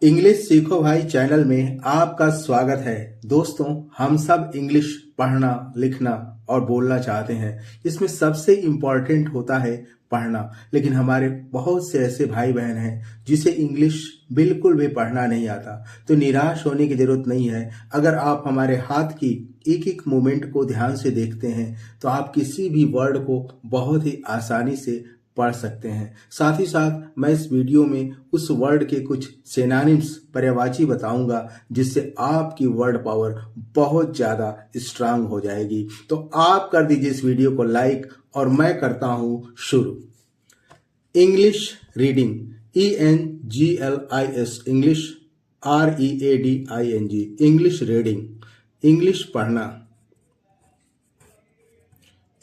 English सीखो भाई channel में आपका स्वागत है। दोस्तों, हम सब इंग्लिश पढ़ना, लिखना और बोलना चाहते हैं। इसमें सबसे इम्पोर्टेंट होता है पढ़ना, लेकिन हमारे बहुत से ऐसे भाई बहन हैं जिसे इंग्लिश बिल्कुल भी पढ़ना नहीं आता। तो निराश होने की जरूरत नहीं है। अगर आप हमारे हाथ की एक एक मूवमेंट को ध्यान से देखते हैं तो आप किसी भी वर्ड को बहुत ही आसानी से पढ़ सकते हैं। साथ ही साथ मैं इस वीडियो में उस वर्ड के कुछ सिनोनिम्स, पर्यायवाची बताऊंगा, जिससे आपकी वर्ड पावर बहुत ज्यादा स्ट्रांग हो जाएगी। तो आप कर दीजिए इस वीडियो को लाइक और मैं करता हूं शुरू। English reading, ENGLIS, English READING, English reading, English पढ़ना।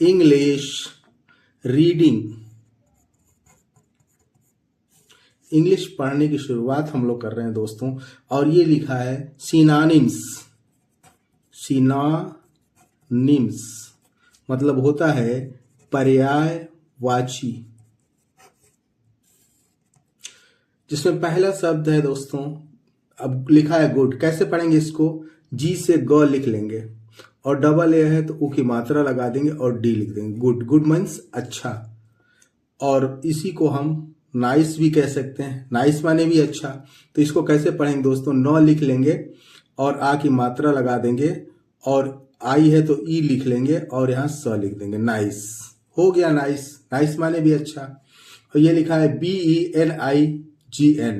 इंग्लिश रीडिंग, इंग्लिश पढ़ने की शुरुआत हम लोग कर रहे हैं दोस्तों। और ये लिखा है सिनोनिम्स। सिनोनिम्स मतलब होता है पर्यायवाची, जिसमें पहला शब्द है दोस्तों, अब लिखा है गुड। कैसे पढ़ेंगे इसको? जी से ग लिख लेंगे और डबल ए है तो ऊ की मात्रा लगा देंगे और डी लिख देंगे। गुड, गुड मीन्स अच्छा। और इसी को हम नाइस भी कह सकते हैं। नाइस माने भी अच्छा। तो इसको कैसे पढ़ेंगे दोस्तों? न लिख लेंगे और आ की मात्रा लगा देंगे और आई है तो ई लिख लेंगे और यहाँ स लिख देंगे। नाइस हो गया। नाइस, नाइस माने भी अच्छा। और ये लिखा है BENIGN,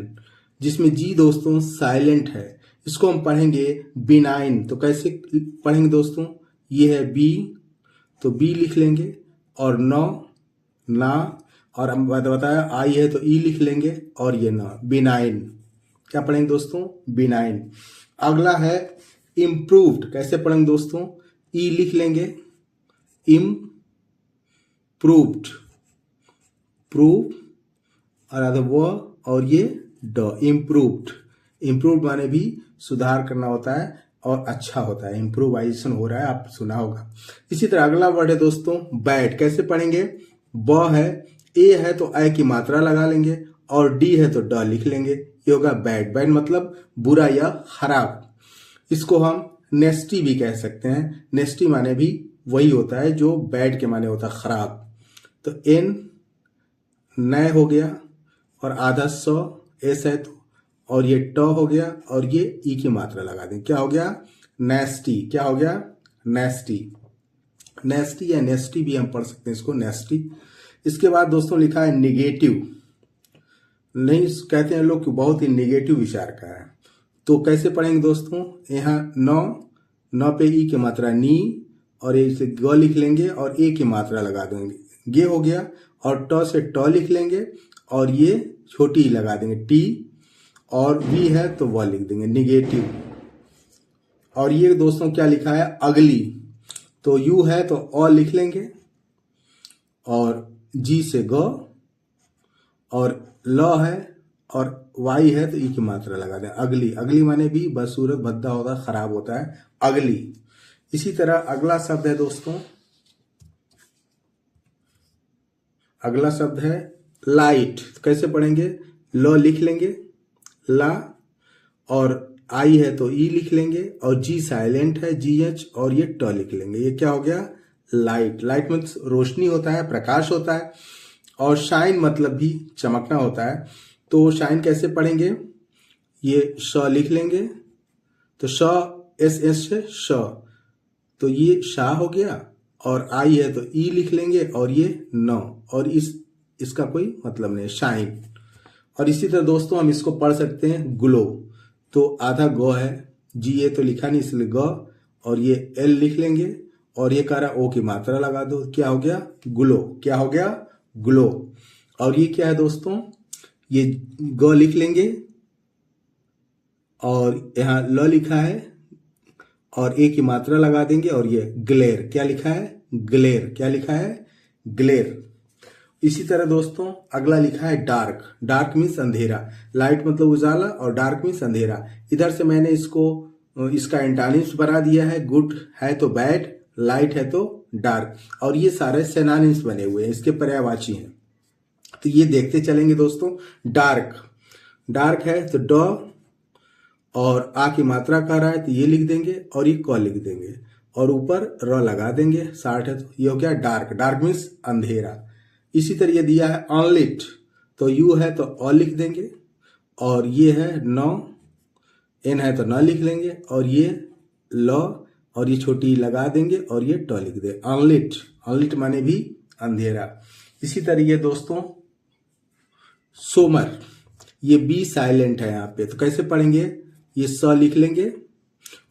जिसमें जी दोस्तों साइलेंट है। इसको हम पढ़ेंगे बिनाइन। तो कैसे पढ़ेंगे दोस्तों? ये है बी, तो बी लिख लेंगे और ना, और हम बताया आई है तो ई लिख लेंगे और ये ना, बिनाइन। क्या पढ़ेंगे दोस्तों? बिनाइन। अगला है इम्प्रूव्ड। कैसे पढ़ेंगे दोस्तों? ई लिख लेंगे, इम्प्रूव्ड, प्रूव और आधा वो और ये ड, इम्प्रूव्ड। इम्प्रूव्ड माने भी सुधार करना होता है और अच्छा होता है। इम्प्रूवाइजेशन हो रहा है, आप सुना होगा। इसी तरह अगला वर्ड है दोस्तों बैड। कैसे पढ़ेंगे? ब है, ए है तो ए की मात्रा लगा लेंगे और डी है तो ड लिख लेंगे। ये होगा बैड। बैड मतलब बुरा या खराब। इसको हम नेस्टी भी कह सकते हैं। नेस्टी माने भी वही होता है जो बैड के माने होता है खराब। तो एन नय हो गया और आधा सौ एस है तो, और ये ट हो गया और ये ई की मात्रा लगा दें। क्या हो गया? नेस्टी। क्या हो गया? नेस्टी। नेस्टी या नेस्टी भी हम पढ़ सकते हैं इसको, नेस्टी। इसके बाद दोस्तों लिखा है निगेटिव। नहीं कहते हैं लोग कि बहुत ही निगेटिव विचार का है। तो कैसे पढ़ेंगे दोस्तों? यहाँ न पे ई की मात्रा नी और ए से ग लिख लेंगे और ए की मात्रा लगा देंगे। गे हो गया और ट से ट लिख लेंगे और ये छोटी ई लगा देंगे टी, और वी है तो व लिख देंगे, निगेटिव। और ये दोस्तों क्या लिखा है? अगली। तो यू है तो अ लिख लेंगे और जी से ग, और ल है और वाई है तो ई की मात्रा लगा दें। अगली। अगली माने भी बदसूरत, भद्दा होता है, खराब होता है, अगली। इसी तरह अगला शब्द है दोस्तों, अगला शब्द है लाइट। तो कैसे पढ़ेंगे? ल लिख लेंगे, ला, और आई है तो ई लिख लेंगे और जी साइलेंट है, GH, और ये ट लिख लेंगे। ये क्या हो गया? लाइट। लाइट मतलब रोशनी होता है, प्रकाश होता है। और शाइन मतलब भी चमकना होता है। तो शाइन कैसे पढ़ेंगे? ये श लिख लेंगे, तो श SS से श, तो ये शाह हो गया और आई है तो ई लिख लेंगे और ये न, और इसका कोई मतलब नहीं, शाइन। और इसी तरह दोस्तों हम इसको पढ़ सकते हैं ग्लो। तो आधा गो है, GA तो लिखा नहीं इसलिए ग, और ये L लिख लेंगे और ये कह रहा ओ की मात्रा लगा दो। क्या हो गया? ग्लो। क्या हो गया? ग्लो। और ये क्या है दोस्तों? ये ग लिख लेंगे और यहाँ ल लिखा है और ए की मात्रा लगा देंगे और ये ग्लेर। क्या लिखा है? ग्लेर। क्या लिखा है? ग्लेर। इसी तरह दोस्तों अगला लिखा है डार्क। डार्क मीन्स अंधेरा। लाइट मतलब उजाला और डार्क मीन्स अंधेरा। इधर से मैंने इसका एंटानिम्स बना दिया है। गुड है तो बैड, लाइट है तो डार्क, और ये सारे सिनोनिम्स बने हुए हैं, इसके पर्यायवाची हैं। तो ये देखते चलेंगे दोस्तों। डार्क, डार्क है तो ड, और आ की मात्रा कह रहा है तो ये लिख देंगे और ये क लिख देंगे और ऊपर र लगा देंगे। 60 है तो ये हो गया डार्क। डार्क मीन्स अंधेरा। इसी तरह ये दिया है अनलिट, तो यू है तो अ लिख देंगे और ये है न, एन है तो न लिख लेंगे और ये ल और ये छोटी लगा देंगे और ये ट लिख दे। अनलिट, अनलिट माने भी अंधेरा। इसी तरह ये दोस्तों सोमर, ये बी साइलेंट है यहाँ पे, तो कैसे पढ़ेंगे, ये स लिख लेंगे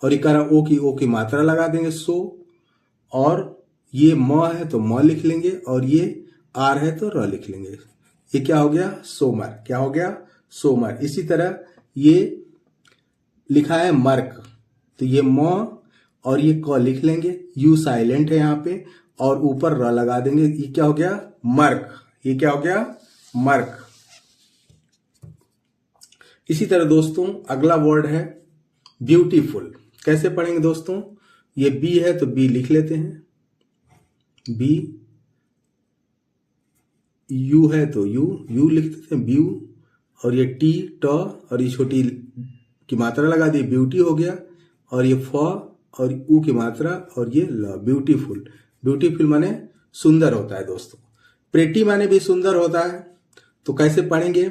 और ये करा ओ की मात्रा लगा देंगे सो, और ये म है तो म लिख लेंगे और ये आर है तो र लिख लेंगे। ये क्या हो गया, सोमर। क्या हो गया, सोमर। इसी तरह ये लिखा है मर्क, तो ये म और ये क लिख लेंगे, यू साइलेंट है यहाँ पे और ऊपर र लगा देंगे। ये क्या हो गया, मर्क। ये क्या हो गया, मर्क। इसी तरह दोस्तों अगला वर्ड है ब्यूटीफुल। कैसे पढ़ेंगे दोस्तों, ये बी है तो बी लिख लेते हैं, बी, यू है तो यू लिख देते हैं, ब्यू, और ये टी ट और ये छोटी की मात्रा लगा दी, ब्यूटी हो गया, और ये फ और ऊ की मात्रा और ये ल, ब्यूटीफुल। ब्यूटीफुल माने सुंदर होता है दोस्तों। प्रेटी माने भी सुंदर होता है, तो कैसे पढ़ेंगे,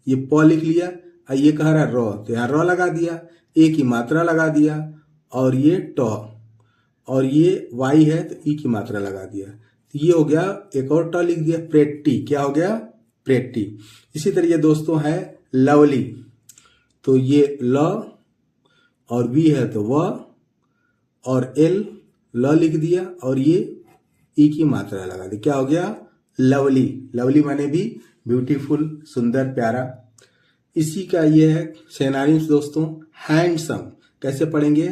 ये प लिख लिया, ये कह रहा है र, तो यहाँ र लगा दिया, ए की मात्रा लगा दिया और ये ट, और ये वाई है तो ई की मात्रा लगा दिया, तो ये हो गया, एक और ट लिख दिया, प्रेटी। क्या हो गया, प्रेटी। इसी तरह ये दोस्तों है लवली, तो ये ल और वी है तो व और एल ल लिख दिया और ये ई की मात्रा लगा दी। क्या हो गया, लवली। लवली माने भी ब्यूटीफुल, सुंदर, प्यारा। इसी का ये है सिनोनिम्स दोस्तों, हैंडसम। कैसे पढ़ेंगे,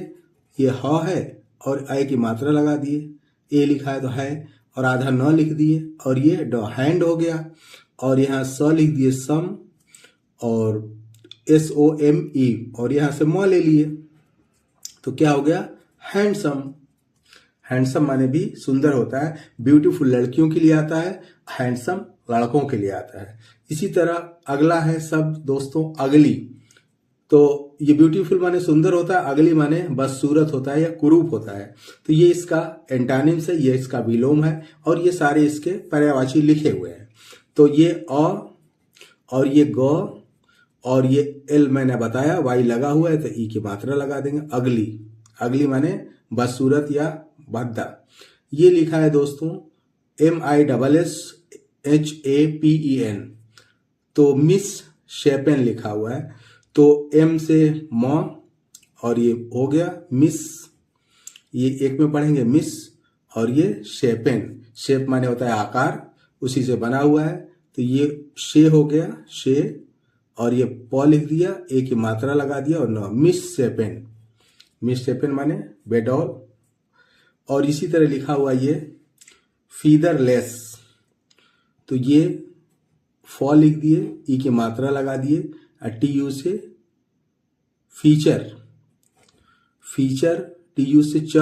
ये ह है और आई की मात्रा लगा दिए, ए लिखा है तो है और आधा न लिख दिए और ये ड, हैंड हो गया, और यहाँ स लिख दिए सम और SOME और यहाँ से म ले लिए, तो क्या हो गया, हैंडसम। हैंडसम माने भी सुंदर होता है। ब्यूटीफुल लड़कियों के लिए आता है, हैंडसम लड़कों के लिए आता है। इसी तरह अगला है शब्द दोस्तों अगली, तो ये ब्यूटीफुल माने सुंदर होता है, अगली माने बदसूरत होता है या कुरूप होता है। तो ये इसका एंटानिम्स है, ये इसका विलोम है और ये सारे इसके पर्यायवाची लिखे हुए हैं। तो ये अ और ये ग और ये एल मैंने बताया, वाई लगा हुआ है तो ई की मात्रा लगा देंगे। अगली, अगली माने बदसूरत या भद्दा। ये लिखा है दोस्तों MISSHAPEN, तो मिस शेपेन लिखा हुआ है, तो एम से म और ये हो गया मिस, ये एक में पढ़ेंगे मिस, और ये शेपेन, शेप माने होता है आकार, उसी से बना हुआ है, तो ये शे हो गया, शे, और ये प लिख दिया, ए की मात्रा लगा दिया और न, मिस शेपेन। मिस शेपेन माने बेडॉल। और इसी तरह लिखा हुआ ये फीदरलेस, तो ये फ लिख दिए, ई की मात्रा लगा दिए, TU से फीचर, फीचर TU से च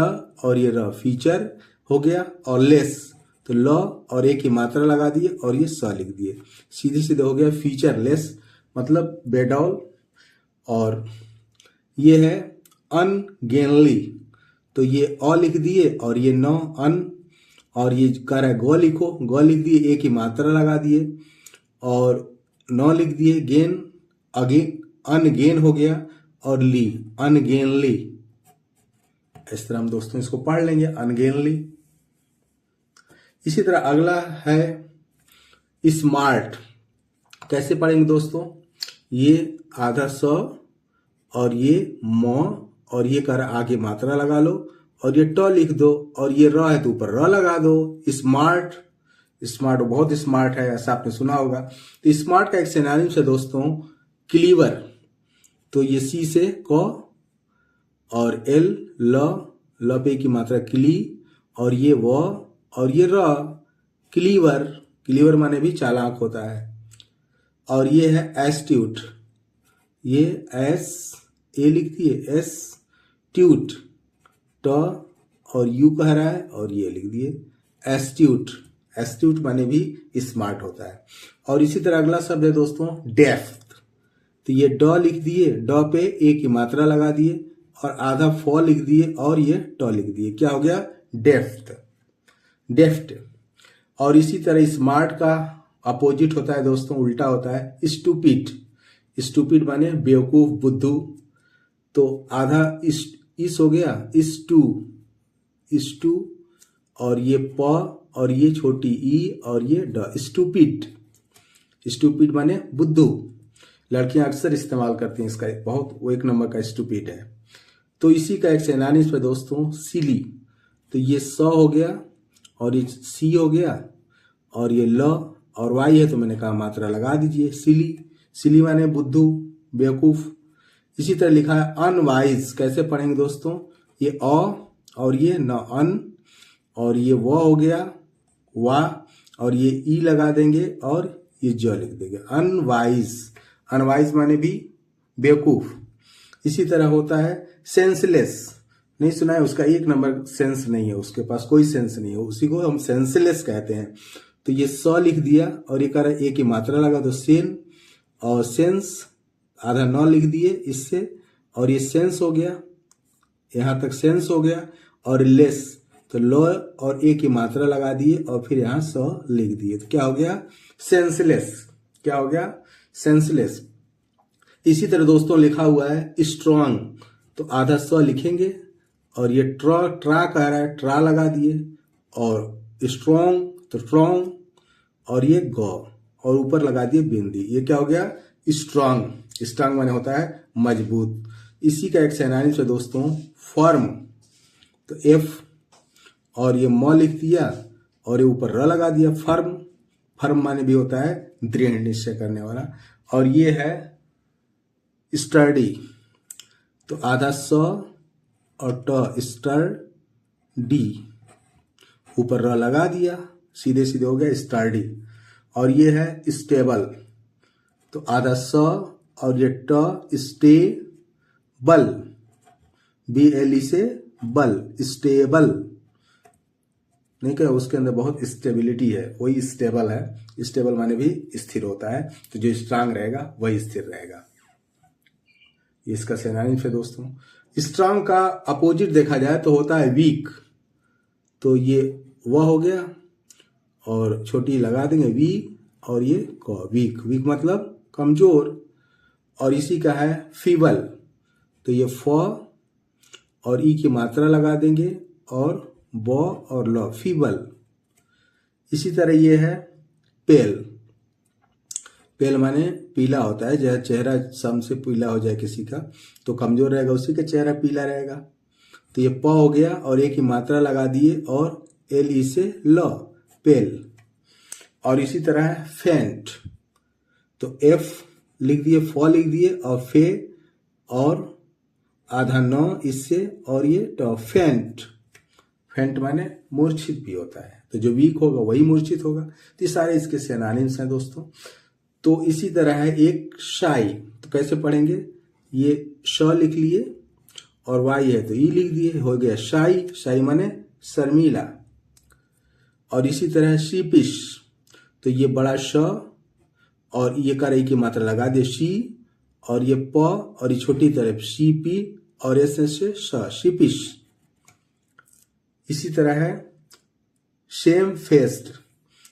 और ये र, फीचर हो गया, और लेस तो ल और ए की मात्रा लगा दिए और ये स लिख दिए, सीधे सीधे हो गया फीचरलेस, मतलब बेडॉल। और ये है अनगेनली, तो ये अ लिख दिए और ये न, अन, और ये कह रहा है ग लिखो, ग लिख दिए, ए की मात्रा लगा दिए और न लिख दिए, गेन, अगेन, अनगेन हो गया, और ली, अनगेनली। इस तरह हम दोस्तों इसको पढ़ लेंगे, अनगेनली। इसी तरह अगला है स्मार्ट। कैसे पढ़ेंगे दोस्तों, ये आधा स और ये म और ये कर आगे मात्रा लगा लो और ये ट लिख दो और ये र है तो ऊपर र लगा दो। स्मार्ट, स्मार्ट बहुत स्मार्ट है, ऐसा आपने सुना होगा। तो स्मार्ट का एक सिनोनिम्स है दोस्तों क्लीवर, तो ये सी से क और एल, ल पे की मात्रा क्ली, और ये व और ये र, क्लीवर। क्लीवर माने भी चालाक होता है। और ये है एस्ट्यूट, ये एस, ए लिख दिए, एस, ट्यूट, ट और यू कह रहा है और ये लिख दिए एस्ट्यूट। एस्ट्यूट माने भी स्मार्ट होता है। और इसी तरह अगला शब्द है दोस्तों डेफ्थ। तो ये ड लिख दिए, ड पे ए की मात्रा लगा दिए और आधा फ लिख दिए और ये ट लिख दिए। क्या हो गया? डेफ्ट। डेफ्ट। और इसी तरह स्मार्ट का अपोजिट होता है दोस्तों, उल्टा होता है स्टूपिड। स्टूपिड माने बेवकूफ, बुद्धू। तो आधा इस हो गया स्टू और ये प और ये छोटी ई और ये ड, स्टूपिड। स्टूपिड माने बुद्धू। लड़कियां अक्सर इस्तेमाल करती हैं इसका, बहुत वो एक नंबर का स्टूपिड है। तो इसी का एक सिनोनिम्स है दोस्तों, सिली। तो ये स हो गया और ये सी हो गया और ये ल और वाई है तो मैंने कहा मात्रा लगा दीजिए, सिली। सिली माने बुद्धू, बेवकूफ। इसी तरह लिखा है अनवाइज। कैसे पढ़ेंगे दोस्तों? ये अ और ये न, अन और ये व हो गया, वा और ये ई लगा देंगे और ये ज लिख देंगे, अनवाइज। अनवाइज माने भी बेवकूफ। इसी तरह होता है सेंसलेस। नहीं सुना है? उसका एक नंबर सेंस नहीं है, उसके पास कोई सेंस नहीं है, उसी को हम सेंसलेस कहते हैं। तो ये स लिख दिया और ये कर ए की मात्रा लगा तो सेन, और सेंस आधा न लिख दिए इससे और ये सेंस हो गया, यहां तक सेंस हो गया। और लेस तो लो और ए की मात्रा लगा दिए और फिर यहां स लिख दिए, तो क्या हो गया? सेंसलेस। क्या हो गया? सेंसलेस। इसी तरह दोस्तों लिखा हुआ है स्ट्रॉन्ग। तो आधा स लिखेंगे और ये ट्रा कह रहा है, ट्रा लगा दिए और स्ट्रॉन्ग तो स्ट्रॉन्ग और ये ग और ऊपर लगा दिए बिंदी। ये क्या हो गया? स्ट्रॉन्ग। स्ट्रॉन्ग माने होता है मजबूत। इसी का एक सिनोनिम्स है दोस्तों, फर्म। तो एफ और ये म लिख दिया और ये ऊपर र लगा दिया, फर्म। फर्म माने भी होता है दृढ़ निश्चय करने वाला। और ये है स्टडी। तो आधा स और ट, स्टडी, ऊपर र लगा दिया, सीधे सीधे हो गया स्टडी। और ये है स्टेबल। तो आधा स और ये ट, स्टेबल, BLE से बल, स्टेबल। नहीं क्या, उसके अंदर बहुत स्टेबिलिटी है, वही स्टेबल है। स्टेबल माने भी स्थिर होता है, तो जो स्ट्रांग रहेगा वही स्थिर रहेगा। ये इसका सिनोनिम्स है दोस्तों। स्ट्रांग का अपोजिट देखा जाए तो होता है वीक। तो ये वह हो गया और छोटी लगा देंगे वी और ये क, वीक। वीक मतलब कमजोर। और इसी का है फीबल। तो ये फ और ई की मात्रा लगा देंगे और ब और ल, फीबल। इसी तरह ये है पेल। पेल माने पीला होता है, जैसे चेहरा सम से पीला हो जाए किसी का तो कमजोर रहेगा, उसी का चेहरा पीला रहेगा। तो ये प हो गया और ए की मात्रा लगा दिए और LE से ल, पेल। और इसी तरह है फेंट। तो F लिख दिए, फ लिख दिए और फे और आधा न इससे और ये ट, फेंट। फेंट माने मूर्छित भी होता है, तो जो वीक होगा वही मूर्छित होगा। तो ये सारे इसके सिनोनिम्स हैं दोस्तों। तो इसी तरह है एक शाई। तो कैसे पढ़ेंगे? ये श लिख लिए और वाई है तो ई लिख दिए, हो गया शाई। शाई माने शर्मीला। और इसी तरह शीपिश। तो ये बड़ा श और ये का की मात्रा लगा दे शी और ये प और ये छोटी तरफ शीपी और ऐसे से श, शीपिश। इसी तरह है शेम फेस्ड।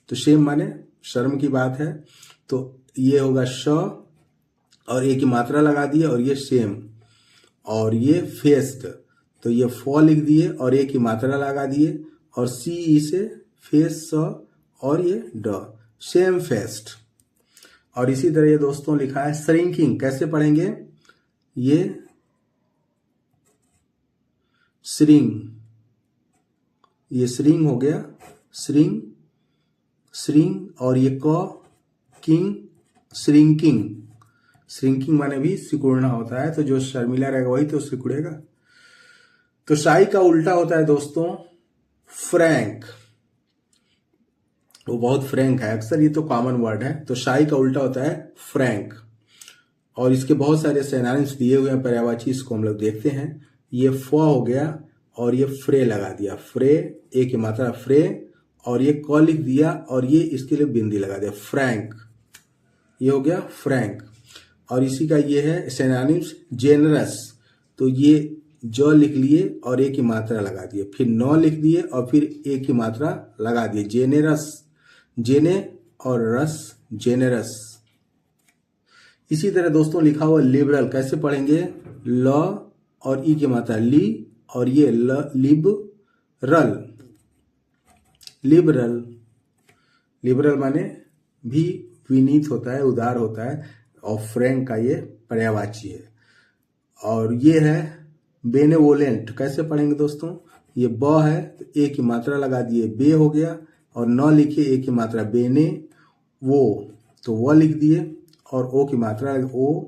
तो शेम माने शर्म की बात है, तो ये होगा श और ए की मात्रा लगा दिए और ये शेम। और ये फेस्ड, तो ये फ लिख दिए और ए की मात्रा लगा दिए और CE से फेस स और ये ड, शेम फेस्ट। और इसी तरह ये दोस्तों लिखा है श्रिंकिंग। कैसे पढ़ेंगे? ये श्रिंग, ये श्रिंग हो गया, श्रिंग, श्रिंग और ये क, किंग, श्रिंकिंग। श्रिंकिंग माने भी सिकुड़ना होता है, तो जो शर्मिला रहेगा वही तो सिकुड़ेगा। तो शाई का उल्टा होता है दोस्तों फ्रैंक। वो बहुत फ्रैंक है, अक्सर ये तो कॉमन वर्ड है। तो शाई का उल्टा होता है फ्रैंक। और इसके बहुत सारे सिनोनिम्स दिए हुए हैं पर्यायवाची, इसको हम लोग देखते हैं। ये फ हो गया और ये फ्रे लगा दिया, फ्रे, ए की मात्रा फ्रे और ये क लिख दिया और ये इसके लिए बिंदी लगा दिया, फ्रैंक। ये हो गया फ्रैंक। और इसी का ये है सिनोनिम्स जेनरस, तो ये ज लिख लिए और ए की मात्रा लगा दिए, फिर न लिख दिए और फिर ए की मात्रा लगा दिए, जेनेरस, जेने और रस, जेनेरस। इसी तरह दोस्तों लिखा हुआ लिबरल कैसे पढ़ेंगे, ल और ई की मात्रा ली और ये लिबरल, लिबरल, लिबरल माने भी विनीत होता है, उदार होता है, और फ्रैंक का ये पर्यायवाची है। और ये है बेनेवोलेंट, कैसे पढ़ेंगे दोस्तों, ये ब है तो ए की मात्रा लगा दिए, बे हो गया, और न लिखे ए की मात्रा बेने, वो तो वो लिख दिए और ओ की मात्रा ओ,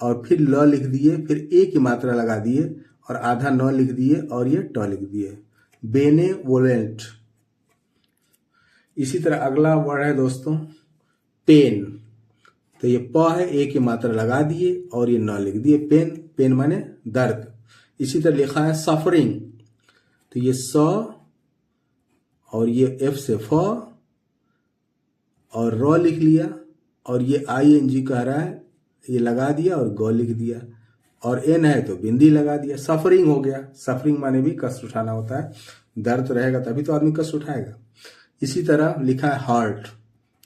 और फिर ल लिख दिए, फिर ए की मात्रा लगा दिए और आधा न लिख दिए और ये ट लिख दिए, बेनेवोलेंट। इसी तरह अगला वर्ड है दोस्तों पेन, तो ये प है, ए की मात्रा लगा दिए और ये न लिख दिए, पेन, पेन माने दर्द। इसी तरह लिखा है सफरिंग, तो ये स और ये एफ से फ और र लिख लिया और ये ING कह रहा है, ये लगा दिया और ग लिख दिया, और एन है तो बिंदी लगा दिया, सफरिंग हो गया। सफरिंग माने भी कष्ट उठाना होता है, दर्द रहेगा तभी तो आदमी कष्ट उठाएगा। इसी तरह लिखा है हार्ट,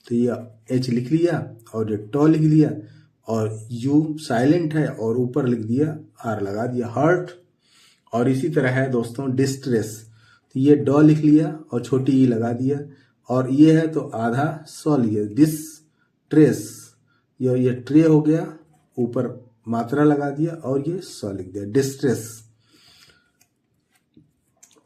तो ये एच लिख लिया और ये ट लिख दिया और यू साइलेंट है और ऊपर लिख दिया, आर लगा दिया, हार्ट। और इसी तरह है दोस्तों डिस्ट्रेस, तो ये ड लिख लिया और छोटी ई लगा दिया, और ये है तो आधा स लिया, डिस्ट्रेस, ये ट्रे हो गया, ऊपर मात्रा लगा दिया और ये स लिख दिया, डिस्ट्रेस।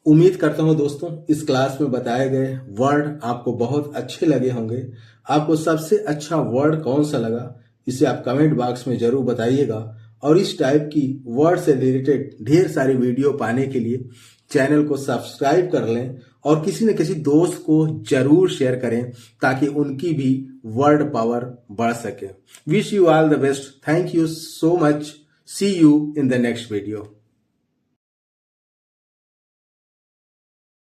उम्मीद करता हूं दोस्तों इस क्लास में बताए गए वर्ड आपको बहुत अच्छे लगे होंगे। आपको सबसे अच्छा वर्ड कौन सा लगा इसे आप कमेंट बॉक्स में जरूर बताइएगा, और इस टाइप की वर्ड से रिलेटेड ढेर सारी वीडियो पाने के लिए चैनल को सब्सक्राइब कर लें और किसी न किसी दोस्त को जरूर शेयर करें ताकि उनकी भी वर्ड पावर बढ़ सके। Wish you all the best, thank you so much, see you in the next video.